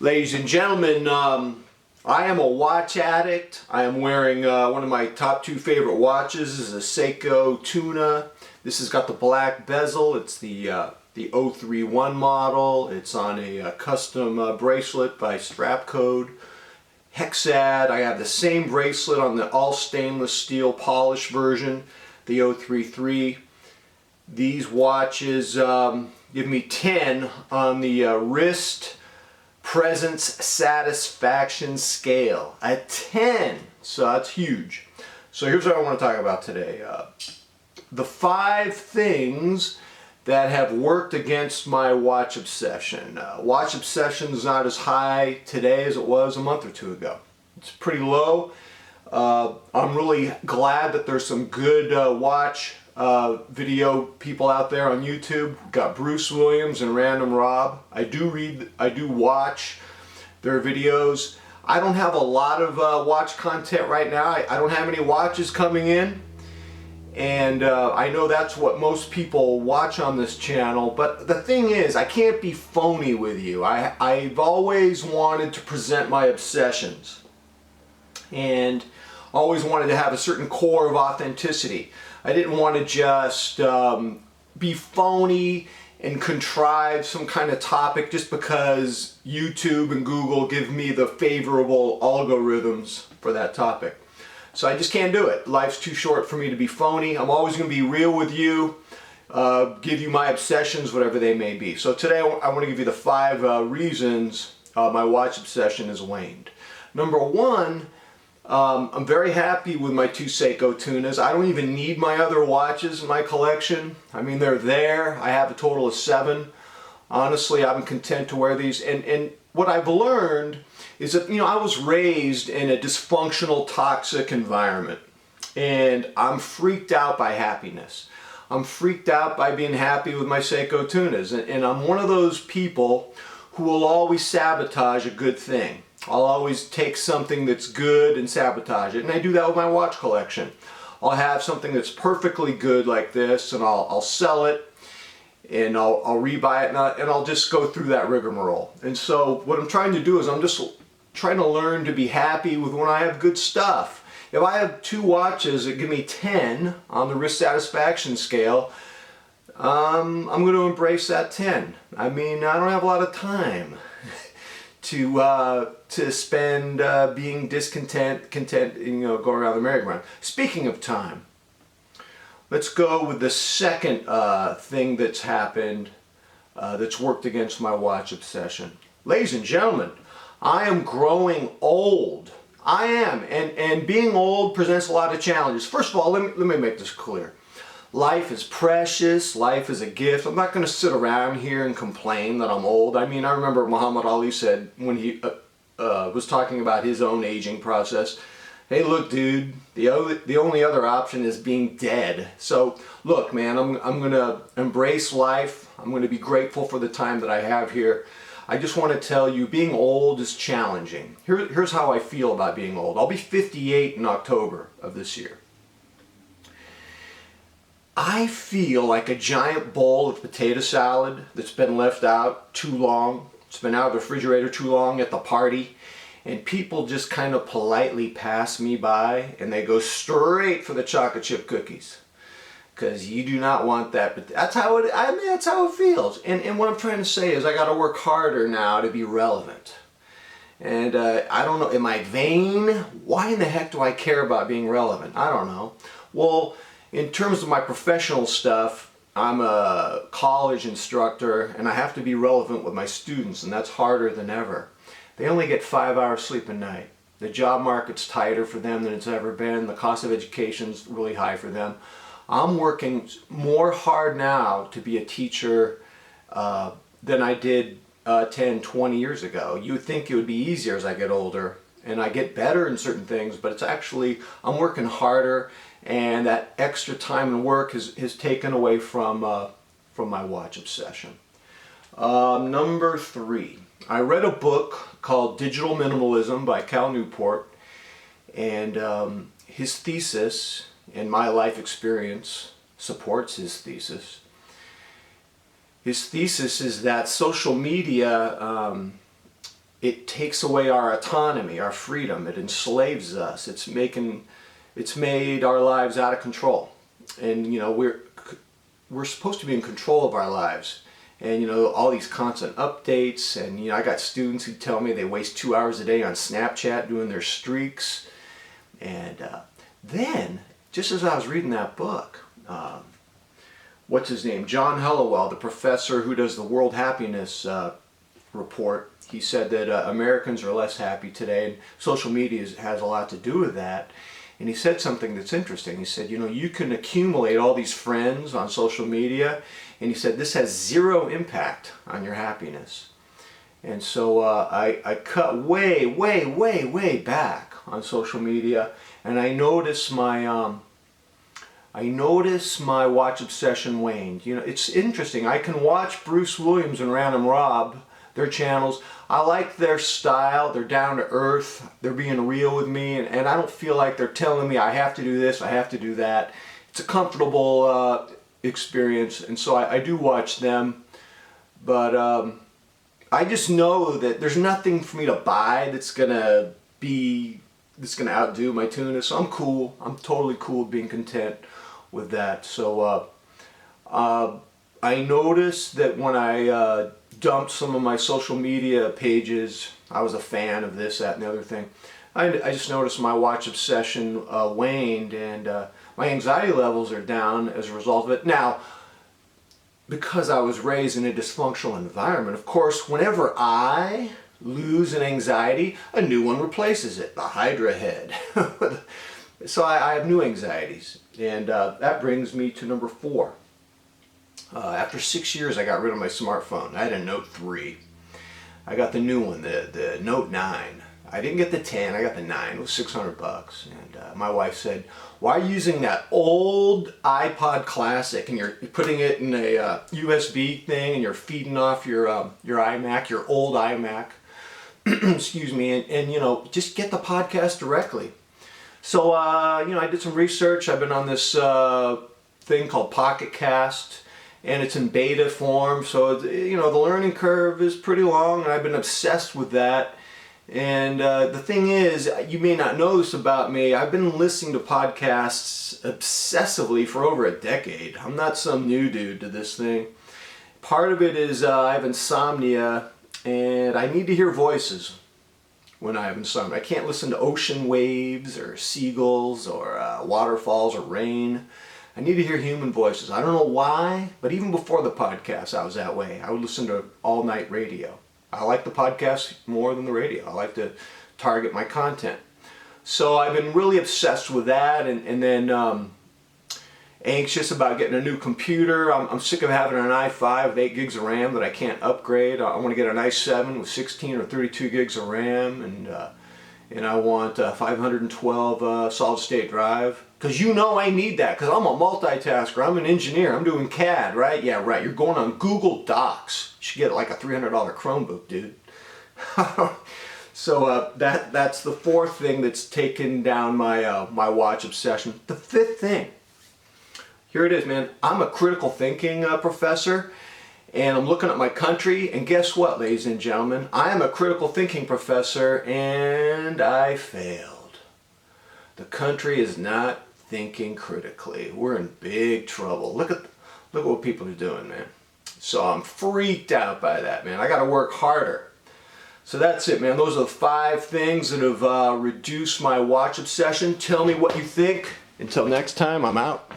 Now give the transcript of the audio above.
Ladies and gentlemen, I am a watch addict. I am wearing one of my top two favorite watches. This is a Seiko Tuna. This has got the black bezel. It's the 031 model. It's on a custom bracelet by Strapcode. Hexad. I have the same bracelet on the all stainless steel polished version, the 033. These watches give me 10 on the wrist presence satisfaction scale. A 10. So that's huge. So here's what I want to talk about today. The 5 things that have worked against my watch obsession. Watch obsession is not as high today as it was a month or two ago. It's pretty low. I'm really glad that there's some good watch video people out there on YouTube. We've got Bruce Williams and Random Rob. I do watch their videos. I don't have a lot of watch content right now. I don't have any watches coming in. And I know that's what most people watch on this channel, but the thing is, I can't be phony with you. I've always wanted to present my obsessions and always wanted to have a certain core of authenticity. I didn't want to just be phony and contrive some kind of topic just because YouTube and Google give me the favorable algorithms for that topic. So I just can't do it. Life's too short for me to be phony. I'm always going to be real with you, give you my obsessions, whatever they may be. So today I want to give you the 5 reasons my watch obsession has waned. Number 1, I'm very happy with my 2 Seiko Tunas. I don't even need my other watches in my collection. I mean, they're there. I have a total of 7. Honestly, I'm content to wear these. And what I've learned is that, I was raised in a dysfunctional, toxic environment. And I'm freaked out by happiness. I'm freaked out by being happy with my Seiko Tunas. And I'm one of those people who will always sabotage a good thing. I'll always take something that's good and sabotage it. And I do that with my watch collection. I'll have something that's perfectly good like this, and I'll sell it, and I'll rebuy it, and I'll just go through that rigmarole. And so what I'm trying to do is I'm just trying to learn to be happy with when I have good stuff. If I have 2 watches that give me 10 on the wrist satisfaction scale, I'm going to embrace that 10. I mean, I don't have a lot of time to spend being discontent, content, going around the merry-go-round. Speaking of time, let's go with the second thing that's happened that's worked against my watch obsession. Ladies and gentlemen, I am growing old. I am, and being old presents a lot of challenges. First of all, let me make this clear. Life is precious. Life is a gift. I'm not going to sit around here and complain that I'm old. I mean, I remember Muhammad Ali said when he was talking about his own aging process, hey, look, dude, the only other option is being dead. So, look, man, I'm going to embrace life. I'm going to be grateful for the time that I have here. I just want to tell you, being old is challenging. Here's how I feel about being old. I'll be 58 in October of this year. I feel like a giant bowl of potato salad that's been left out too long. It's been out of the refrigerator too long at the party, and people just kind of politely pass me by and they go straight for the chocolate chip cookies because you do not want that. But that's how it. I mean, that's how it feels. And what I'm trying to say is I got to work harder now to be relevant. And I don't know. Am I vain? Why in the heck do I care about being relevant? I don't know. Well, in terms of my professional stuff, I'm a college instructor and I have to be relevant with my students, and that's harder than ever. They only get 5 hours sleep a night. The job market's tighter for them than it's ever been. The cost of education's really high for them. I'm working more hard now to be a teacher than I did 10, 20 years ago. You would think it would be easier as I get older and I get better in certain things, but it's actually, I'm working harder, and that extra time and work has taken away from my watch obsession. Number 3, I read a book called Digital Minimalism by Cal Newport, and his thesis, and my life experience supports his thesis. His thesis is that social media it takes away our autonomy, our freedom. It enslaves us. It's made our lives out of control. And we're supposed to be in control of our lives. And all these constant updates, and I got students who tell me they waste 2 hours a day on Snapchat doing their streaks. And then, just as I was reading that book, what's his name? John Helliwell, the professor who does the World Happiness Report, he said that Americans are less happy today, and social media has a lot to do with that. And he said something that's interesting. He said, you can accumulate all these friends on social media, and he said this has zero impact on your happiness. And so I cut way back on social media, and I noticed my watch obsession waned. It's interesting. I can watch Bruce Williams and Random Rob, their channels. I like their style. They're down to earth. They're being real with me, and I don't feel like they're telling me I have to do this, I have to do that. It's a comfortable experience, and so I do watch them. But I just know that there's nothing for me to buy that's gonna outdo my tuna. So I'm cool. I'm totally cool with being content with that. So I noticed that when I dumped some of my social media pages, I was a fan of this, that, and the other thing. I just noticed my watch obsession waned, and my anxiety levels are down as a result of it. Now, because I was raised in a dysfunctional environment, of course, whenever I lose an anxiety, a new one replaces it, the Hydra head. So I have new anxieties, and that brings me to number 4. After 6 years, I got rid of my smartphone. I had a Note 3. I got the new one, the Note 9. I didn't get the 10, I got the 9. It was $600. And my wife said, why are you using that old iPod Classic and you're putting it in a USB thing and you're feeding off your iMac, your old iMac, excuse me, and just get the podcast directly. So, I did some research. I've been on this thing called Pocket Cast, and it's in beta form, so the learning curve is pretty long, and I've been obsessed with that. And the thing is, you may not know this about me, I've been listening to podcasts obsessively for over a decade. I'm not some new dude to this thing. Part of it is I have insomnia, and I need to hear voices when I have insomnia. I can't listen to ocean waves or seagulls or waterfalls or rain. I need to hear human voices. I don't know why, but even before the podcast I was that way. I would listen to all-night radio. I like the podcast more than the radio. I like to target my content. So I've been really obsessed with that, and then anxious about getting a new computer. I'm sick of having an i5 with 8 gigs of RAM that I can't upgrade. I want to get an i7 with 16 or 32 gigs of RAM, and I want 512 solid-state drive. Because I need that, because I'm a multitasker, I'm an engineer, I'm doing CAD, right? Yeah, right, you're going on Google Docs. You should get like a $300 Chromebook, dude. So that's the 4th thing that's taken down my watch obsession. The 5th thing, here it is, man. I'm a critical thinking professor, and I'm looking at my country, and guess what, ladies and gentlemen? I am a critical thinking professor, and I failed. The country is not thinking critically. We're in big trouble. Look at what people are doing, man. So I'm freaked out by that, man. I got to work harder. So that's it, man. Those are the 5 things that have reduced my watch obsession. Tell me what you think. Until next time, I'm out.